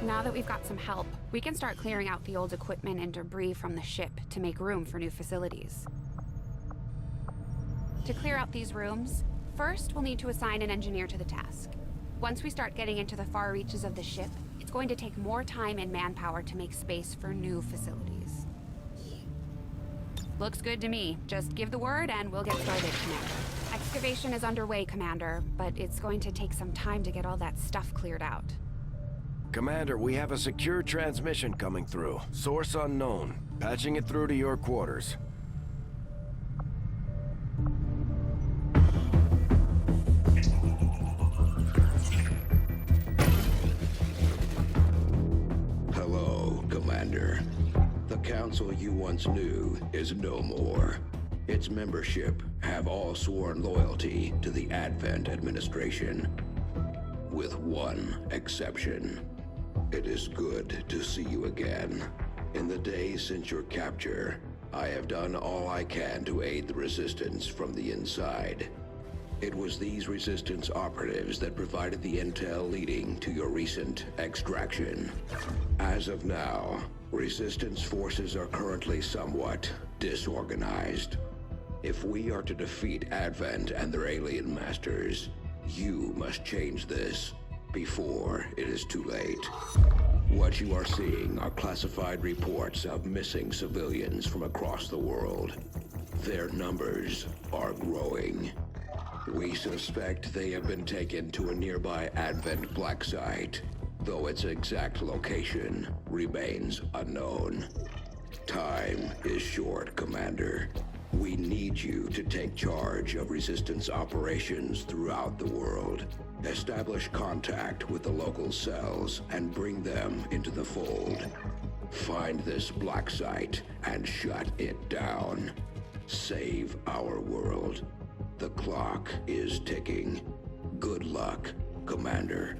Now that we've got some help, we can start clearing out the old equipment and debris from the ship to make room for new facilities. To clear out these rooms, first we'll need to assign an engineer to the task. Once we start getting into the far reaches of the ship, it's going to take more time and manpower to make space for new facilities. Looks good to me. Just give the word and we'll get started, Commander. Excavation is underway, Commander, but it's going to take some time to get all that stuff cleared out. Commander, we have a secure transmission coming through. Source unknown. Patching it through to your quarters. Hello, Commander. The council you once knew is no more. Its membership have all sworn loyalty to the Advent administration. With one exception. It is good to see you again. In the days since your capture, I have done all I can to aid the Resistance from the inside. It was these Resistance operatives that provided the intel leading to your recent extraction. As of now, Resistance forces are currently somewhat disorganized. If we are to defeat Advent and their alien masters, you must change this before it is too late. What you are seeing are classified reports of missing civilians from across the world. Their numbers are growing. We suspect they have been taken to a nearby Advent black site, though its exact location remains unknown. Time is short, Commander. We need you to take charge of Resistance operations throughout the world. Establish contact with the local cells and bring them into the fold. Find this black site and shut it down. Save our world. The clock is ticking. Good luck, Commander.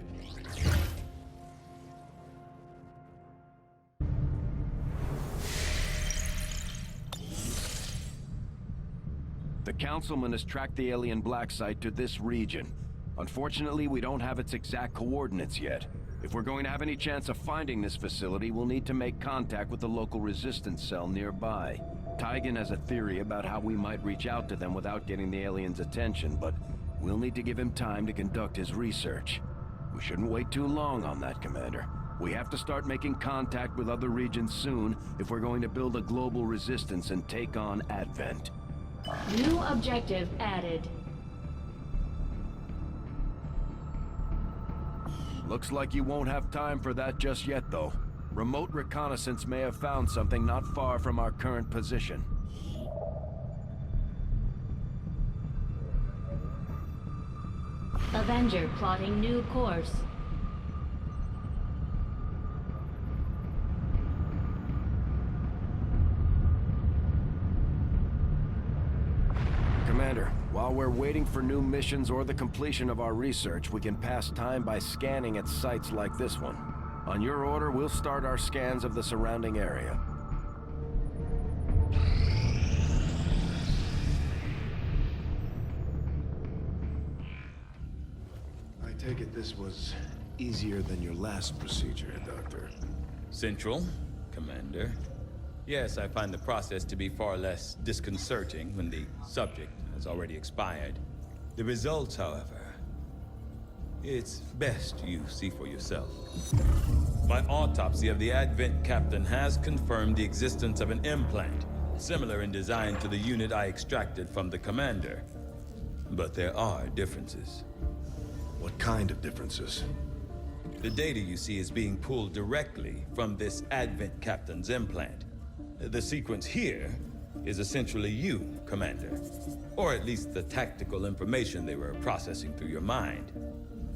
The Councilman has tracked the alien black site to this region. Unfortunately, we don't have its exact coordinates yet. If we're going to have any chance of finding this facility, we'll need to make contact with the local Resistance cell nearby. Tygan has a theory about how we might reach out to them without getting the aliens' attention, but we'll need to give him time to conduct his research. We shouldn't wait too long on that, Commander. We have to start making contact with other regions soon if we're going to build a global resistance and take on Advent. New objective added. Looks like you won't have time for that just yet, though. Remote reconnaissance may have found something not far from our current position. Avenger plotting new course. Commander, while we're waiting for new missions or the completion of our research, we can pass time by scanning at sites like this one. On your order, we'll start our scans of the surrounding area. I take it this was easier than your last procedure, Doctor. Central, Commander. Yes, I find the process to be far less disconcerting when the subject has already expired. The results, however, it's best you see for yourself. My autopsy of the Advent captain has confirmed the existence of an implant, similar in design to the unit I extracted from the commander. But there are differences. What kind of differences? The data you see is being pulled directly from this Advent captain's implant. The sequence here is essentially you, Commander. Or at least the tactical information they were processing through your mind.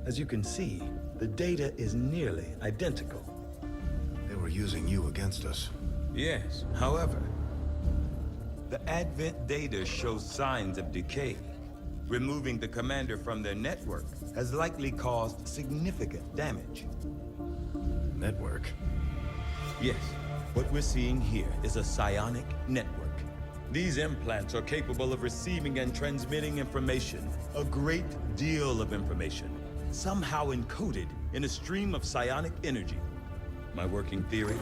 As you can see, the data is nearly identical. They were using you against us. Yes, however, the Advent data shows signs of decay. Removing the commander from their network has likely caused significant damage. Network? Yes, what we're seeing here is a psionic network. These implants are capable of receiving and transmitting information, a great deal of information, somehow encoded in a stream of psionic energy. My working theory?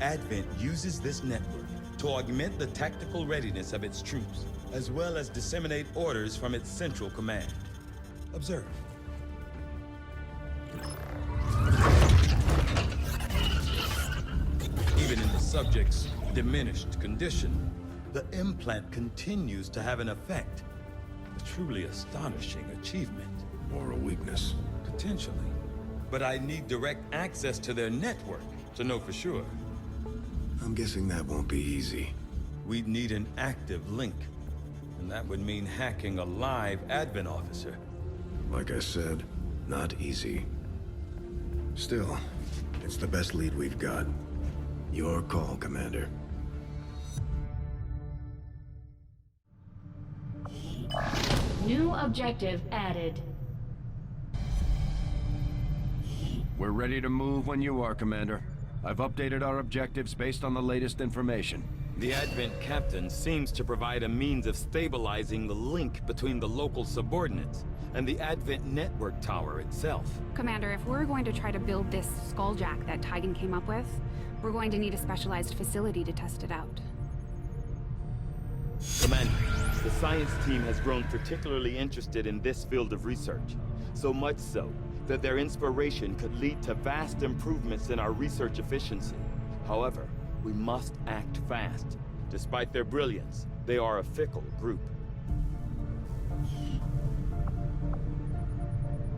Advent uses this network to augment the tactical readiness of its troops, as well as disseminate orders from its central command. Observe. Even in the subject's diminished condition, the implant continues to have an effect. A truly astonishing achievement. Or a weakness. Potentially. But I need direct access to their network to know for sure. I'm guessing that won't be easy. We'd need an active link. And that would mean hacking a live Advent officer. Like I said, not easy. Still, it's the best lead we've got. Your call, Commander. New objective added. We're ready to move when you are, Commander. I've updated our objectives based on the latest information. The Advent captain seems to provide a means of stabilizing the link between the local subordinates and the Advent network tower itself. Commander, if we're going to try to build this skulljack that Tigan came up with, we're going to need a specialized facility to test it out. Commander, the science team has grown particularly interested in this field of research. So much so that their inspiration could lead to vast improvements in our research efficiency. However, we must act fast. Despite their brilliance, they are a fickle group.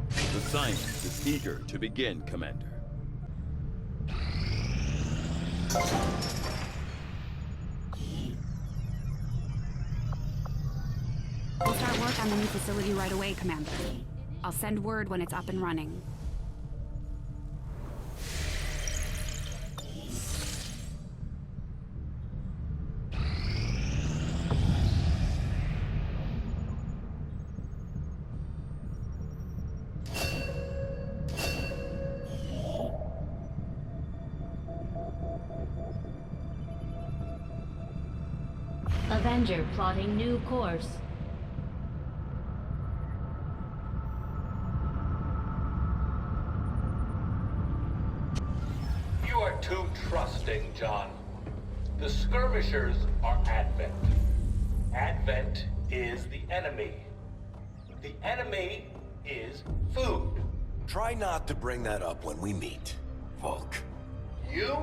The science is eager to begin, Commander. We'll start work on the new facility right away, Commander. I'll send word when it's up and running. Avenger plotting new course. You are too trusting, John. The skirmishers are Advent. Advent is the enemy. The enemy is food. Try not to bring that up when we meet, Volk. You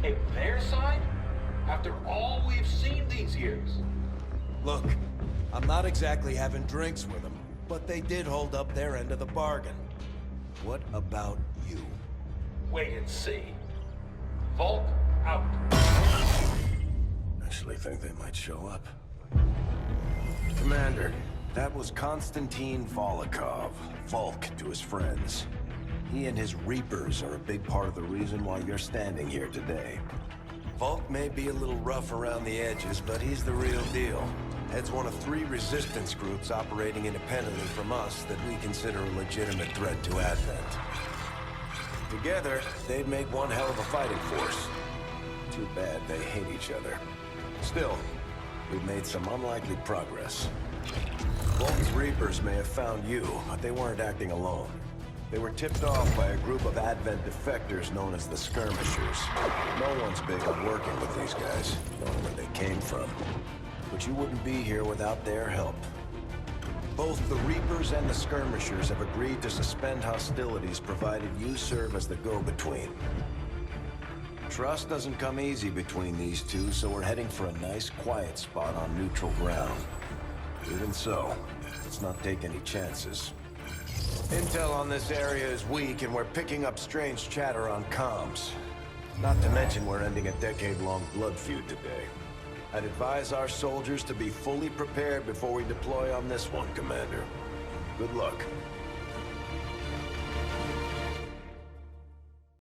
take their side after all we've seen these years. Look, I'm not exactly having drinks with them, but they did hold up their end of the bargain. What about you? Wait and see. Volk out. Actually think they might show up. Commander, that was Konstantin Volokov, Volk to his friends. He and his Reapers are a big part of the reason why you're standing here today. Volk may be a little rough around the edges, but he's the real deal. Heads one of 3 resistance groups operating independently from us that we consider a legitimate threat to Advent. Together, they'd make one hell of a fighting force. Too bad they hate each other. Still, we've made some unlikely progress. Volk's Reapers may have found you, but they weren't acting alone. They were tipped off by a group of Advent defectors known as the Skirmishers. No one's big on working with these guys, knowing where they came from. But you wouldn't be here without their help. Both the Reapers and the Skirmishers have agreed to suspend hostilities provided you serve as the go-between. Trust doesn't come easy between these two, so we're heading for a nice, quiet spot on neutral ground. Even so, let's not take any chances. Intel on this area is weak, and we're picking up strange chatter on comms. Not to mention we're ending a decade-long blood feud today. I'd advise our soldiers to be fully prepared before we deploy on this one, Commander. Good luck.